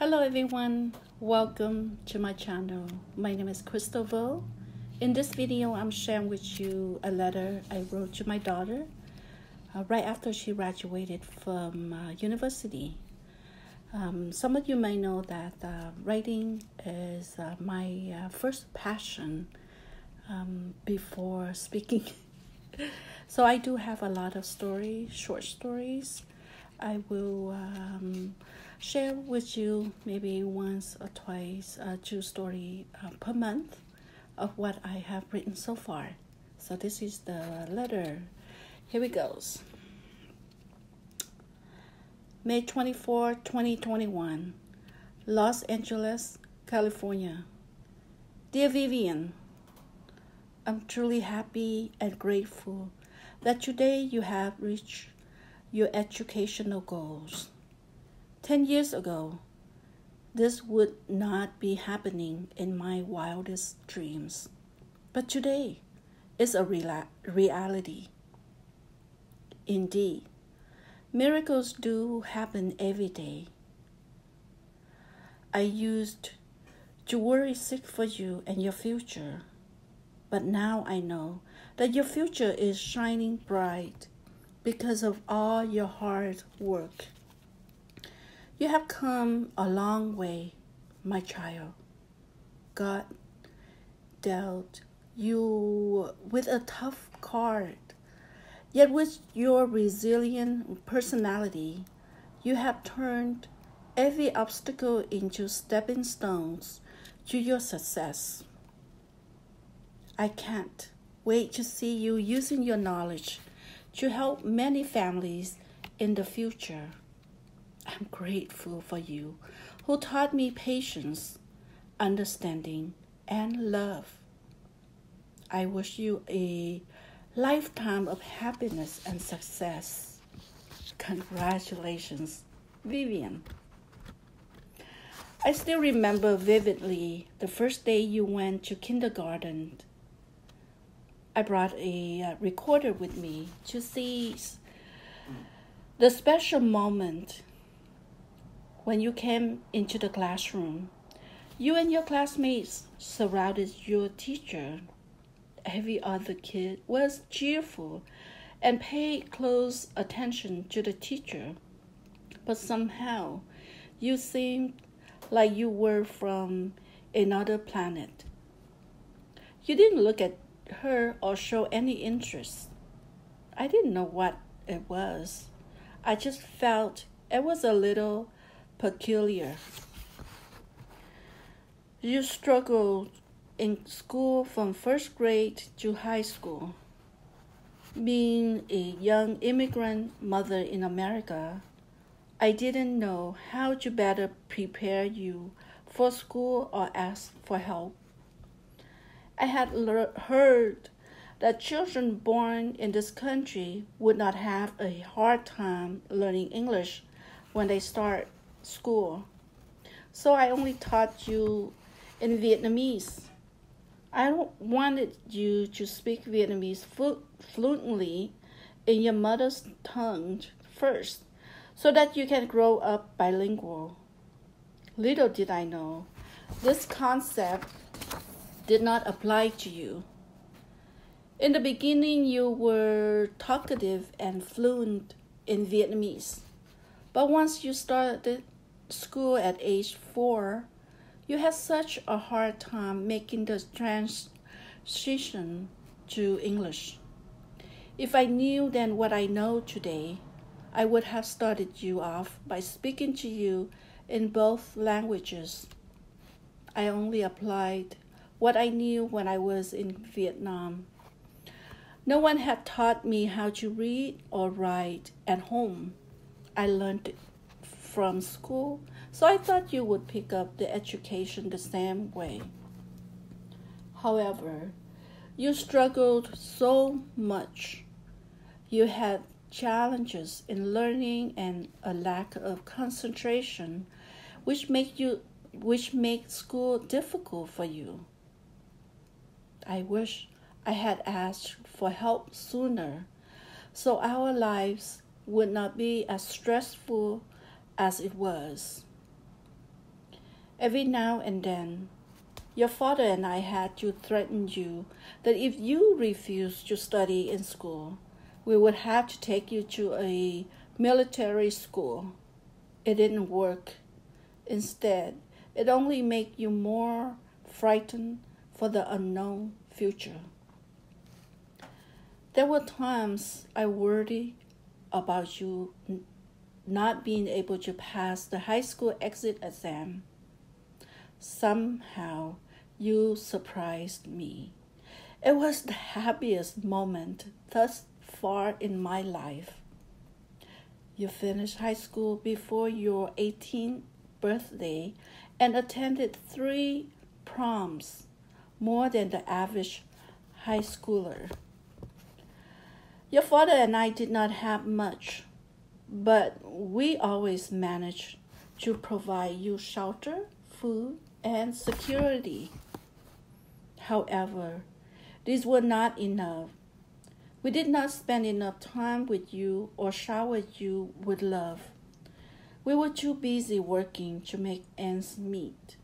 Hello everyone, welcome to my channel. My name is Crystal. In this video, I'm sharing with you a letter I wrote to my daughter right after she graduated from university. Some of you may know that writing is my first passion before speaking. So I do have a lot of stories, short stories. I will share with you maybe once or twice two stories per month of what I have written so far. So this is the letter. Here it goes. May 24, 2021, Los Angeles, California. Dear Vivian, I'm truly happy and grateful that today you have reached your educational goals. 10 years ago, this would not be happening in my wildest dreams. But today is a reality. Indeed, miracles do happen every day. I used to worry sick for you and your future, but now I know that your future is shining bright because of all your hard work. You have come a long way, my child. God dealt you with a tough card, yet with your resilient personality, you have turned every obstacle into stepping stones to your success. I can't wait to see you using your knowledge to help many families in the future. I'm grateful for you who taught me patience, understanding, and love. I wish you a lifetime of happiness and success. Congratulations, Vivian. I still remember vividly the first day you went to kindergarten. I brought a recorder with me to seize the special moment when you came into the classroom. You and your classmates surrounded your teacher. Every other kid was cheerful and paid close attention to the teacher, but somehow you seemed like you were from another planet. You didn't look at her or show any interest. I didn't know what it was. I just felt it was a little peculiar. You struggled in school from first grade to high school. Being a young immigrant mother in America, I didn't know how to better prepare you for school or ask for help. I had heard that children born in this country would not have a hard time learning English when they start school. So I only taught you in Vietnamese. I wanted you to speak Vietnamese fluently in your mother's tongue first, so that you can grow up bilingual. Little did I know, this concept did not apply to you. In the beginning, you were talkative and fluent in Vietnamese. But once you started school at age 4, you had such a hard time making the transition to English. If I knew then what I know today, I would have started you off by speaking to you in both languages. I only applied what I knew when I was in Vietnam. No one had taught me how to read or write at home. I learned it from school, so I thought you would pick up the education the same way. However, you struggled so much. You had challenges in learning and a lack of concentration, which make school difficult for you. I wish I had asked for help sooner, so our lives would not be as stressful as it was. Every now and then, your father and I had to threaten you that if you refused to study in school, we would have to take you to a military school. It didn't work. Instead, it only made you more frightened for the unknown future. There were times I worried about you not being able to pass the high school exit exam. Somehow, you surprised me. It was the happiest moment thus far in my life. You finished high school before your 18th birthday and attended 3 proms, more than the average high schooler. Your father and I did not have much, but we always managed to provide you shelter, food, and security. However, these were not enough. We did not spend enough time with you or shower you with love. We were too busy working to make ends meet.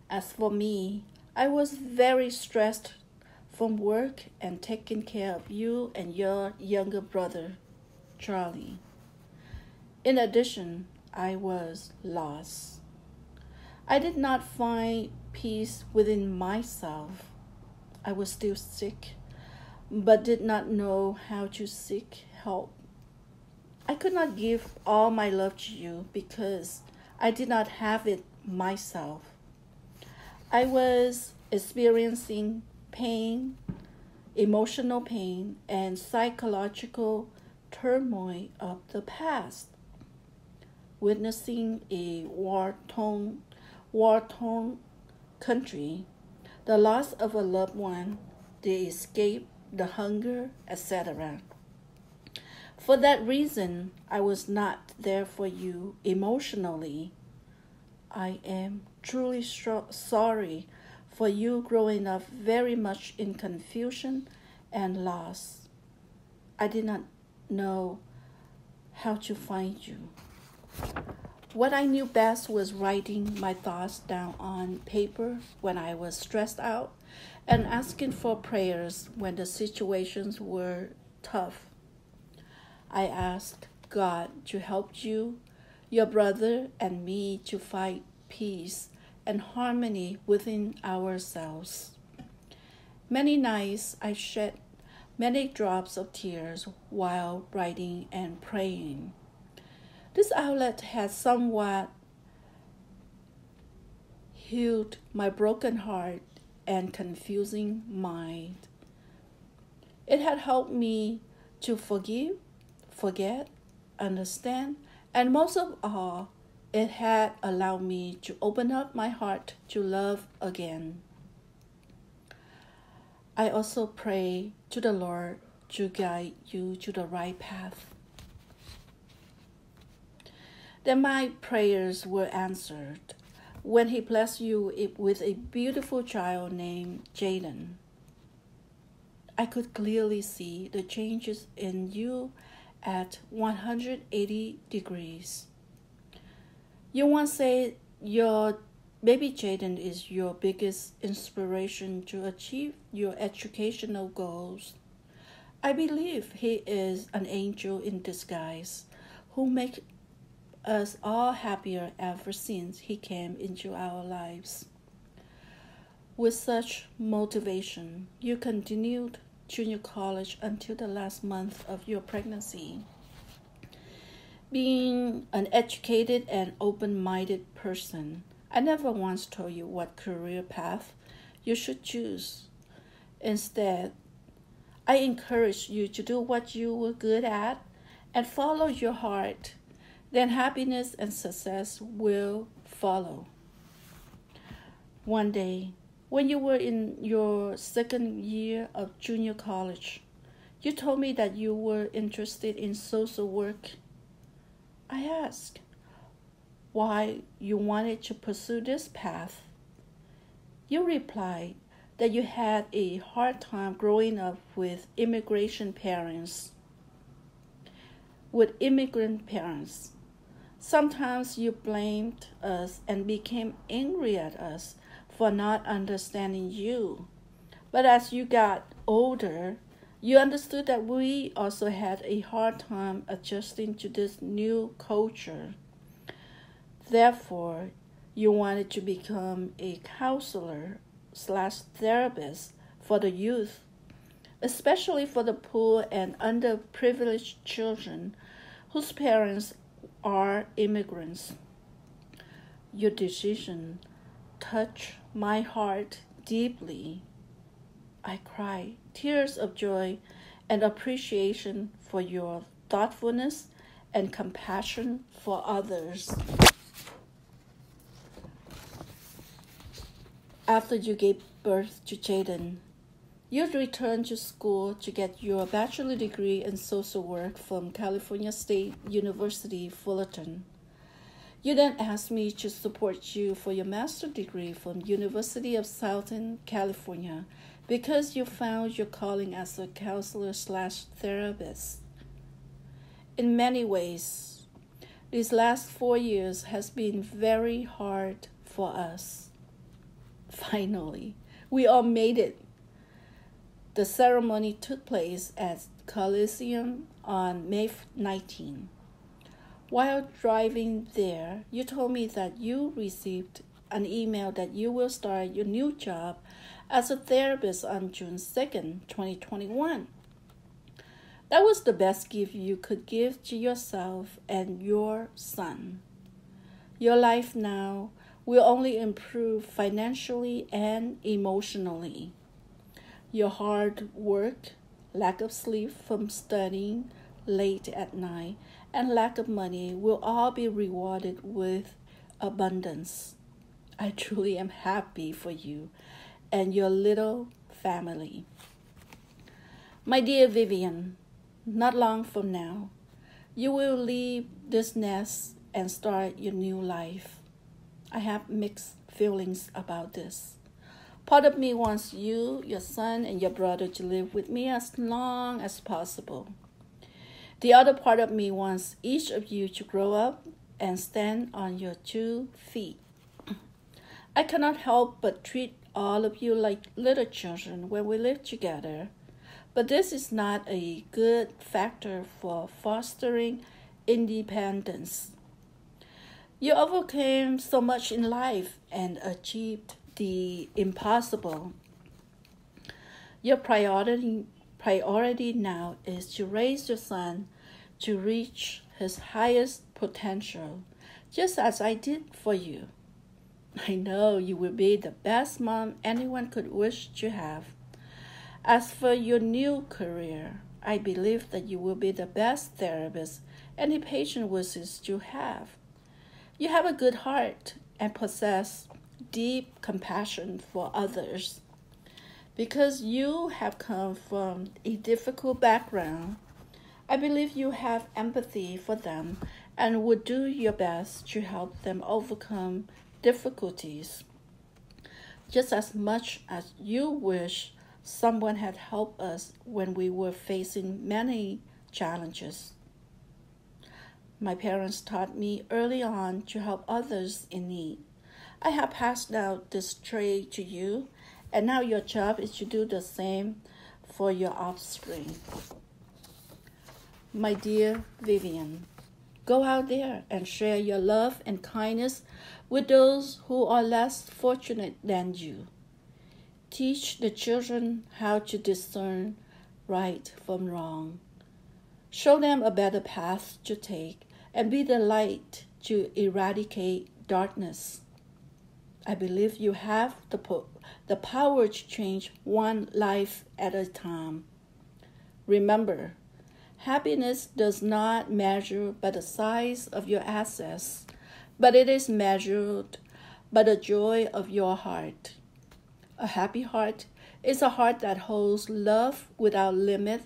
As for me, I was very stressed from work and taking care of you and your younger brother, Charlie. In addition, I was lost. I did not find peace within myself. I was still sick, but did not know how to seek help. I could not give all my love to you because I did not have it myself. I was experiencing pain, emotional pain, and psychological turmoil of the past. Witnessing a war-torn country, the loss of a loved one, the escape, the hunger, etc. For that reason, I was not there for you emotionally. I am truly sorry for you growing up very much in confusion and loss. I did not know how to find you. What I knew best was writing my thoughts down on paper when I was stressed out and asking for prayers when the situations were tough. I asked God to help you, your brother, and me to find peace and harmony within ourselves. Many nights I shed many drops of tears while writing and praying. This outlet has somewhat healed my broken heart and confusing mind. It had helped me to forgive, forget, understand, and most of all, it had allowed me to open up my heart to love again. I also pray to the Lord to guide you to the right path. Then my prayers were answered when He blessed you with a beautiful child named Jaden. I could clearly see the changes in you at 180 degrees. You once said your baby Jaden is your biggest inspiration to achieve your educational goals. I believe he is an angel in disguise who makes us all happier ever since he came into our lives. With such motivation, you continued junior college until the last month of your pregnancy. Being an educated and open-minded person, I never once told you what career path you should choose. Instead, I encouraged you to do what you were good at and follow your heart. Then happiness and success will follow. One day, when you were in your second year of junior college, you told me that you were interested in social work. I asked why you wanted to pursue this path. You replied that you had a hard time growing up with immigrant parents. Sometimes you blamed us and became angry at us for not understanding you. But as you got older, you understood that we also had a hard time adjusting to this new culture. Therefore, you wanted to become a counselor slash therapist for the youth, especially for the poor and underprivileged children whose parents are immigrants. Your decision touched my heart deeply. I cried tears of joy and appreciation for your thoughtfulness and compassion for others. After you gave birth to Jaden, you returned to school to get your bachelor degree in social work from California State University, Fullerton. You then asked me to support you for your master's degree from University of Southern California because you found your calling as a counselor slash therapist. In many ways, these last 4 years has been very hard for us. Finally, we all made it. The ceremony took place at Coliseum on May 19. While driving there, you told me that you received an email that you will start your new job as a therapist on June 2nd, 2021. That was the best gift you could give to yourself and your son. Your life now will only improve financially and emotionally. Your hard work, lack of sleep from studying late at night, and lack of money will all be rewarded with abundance. I truly am happy for you and your little family. My dear Vivian, not long from now, you will leave this nest and start your new life. I have mixed feelings about this. Part of me wants you, your son, and your brother to live with me as long as possible. The other part of me wants each of you to grow up and stand on your 2 feet. I cannot help but treat all of you like little children when we live together, but this is not a good factor for fostering independence. You overcame so much in life and achieved the impossible. Your priority now is to raise your son to reach his highest potential, just as I did for you. I know you will be the best mom anyone could wish to have. As for your new career, I believe that you will be the best therapist any patient wishes to have. You have a good heart and possess deep compassion for others. Because you have come from a difficult background, I believe you have empathy for them and would do your best to help them overcome difficulties, just as much as you wish someone had helped us when we were facing many challenges. My parents taught me early on to help others in need. I have passed down this trait to you, and now your job is to do the same for your offspring. My dear Vivian, go out there and share your love and kindness with those who are less fortunate than you. Teach the children how to discern right from wrong. Show them a better path to take and be the light to eradicate darkness. I believe you have the power to change one life at a time. Remember, happiness does not measure by the size of your assets, but it is measured by the joy of your heart. A happy heart is a heart that holds love without limit.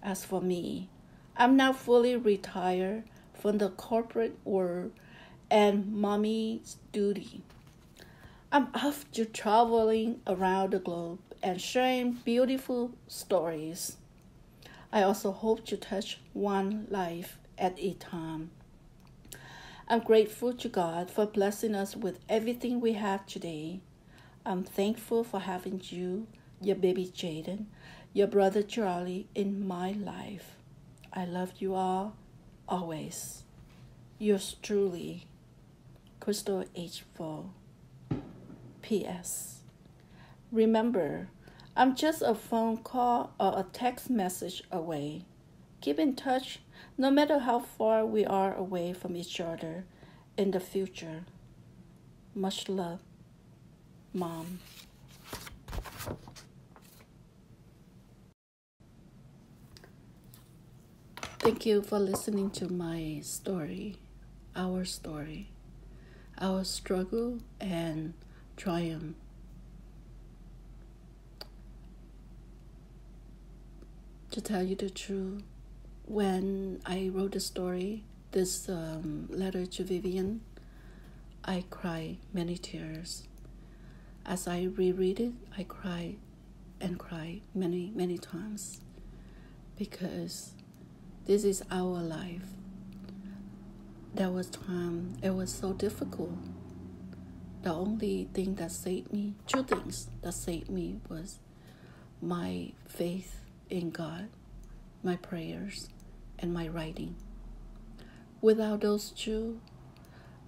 As for me, I'm now fully retired from the corporate world and mommy's duty. I'm off to traveling around the globe and sharing beautiful stories. I also hope to touch one life at a time. I'm grateful to God for blessing us with everything we have today. I'm thankful for having you, your baby Jaden, your brother Charlie in my life. I love you all, always. Yours truly, Crystal H. Vo. P.S. Remember, I'm just a phone call or a text message away. Keep in touch no matter how far we are away from each other in the future. Much love, Mom. Thank you for listening to my story, our struggle and triumph. To tell you the truth, when I wrote the story, this letter to Vivian, I cried many tears. As I reread it, I cried and cried many, many times because this is our life. There was time it was so difficult. The only thing that saved me, two things that saved me was my faith in God, my prayers, and my writing. Without those two,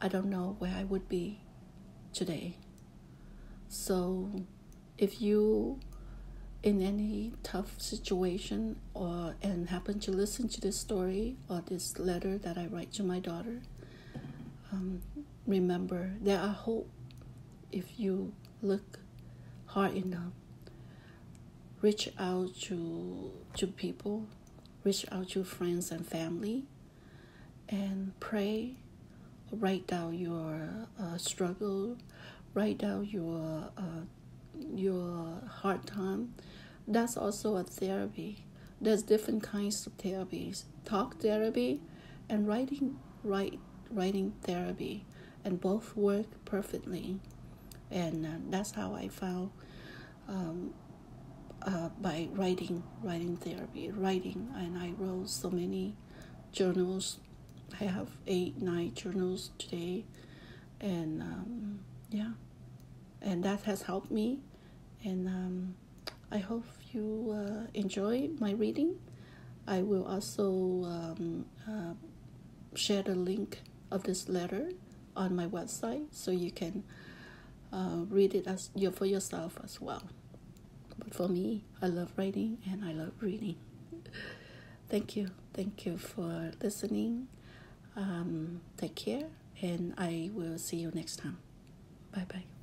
I don't know where I would be today. So if you in any tough situation and happen to listen to this story or this letter that I write to my daughter, remember there are hope if you look hard enough. Reach out to people, reach out to friends and family, and pray. Write down your struggle, write down your hard time. That's also a therapy. There's different kinds of therapies: talk therapy and writing therapy, and both work perfectly. And that's how I found by writing therapy, and I wrote so many journals. I have 8-9 journals today, and and that has helped me. And I hope you enjoy my reading. I will also share the link of this letter on my website so you can read it for yourself as well. But for me, I love writing and I love reading. Thank you for listening. Take care, and I will see you next time. Bye bye.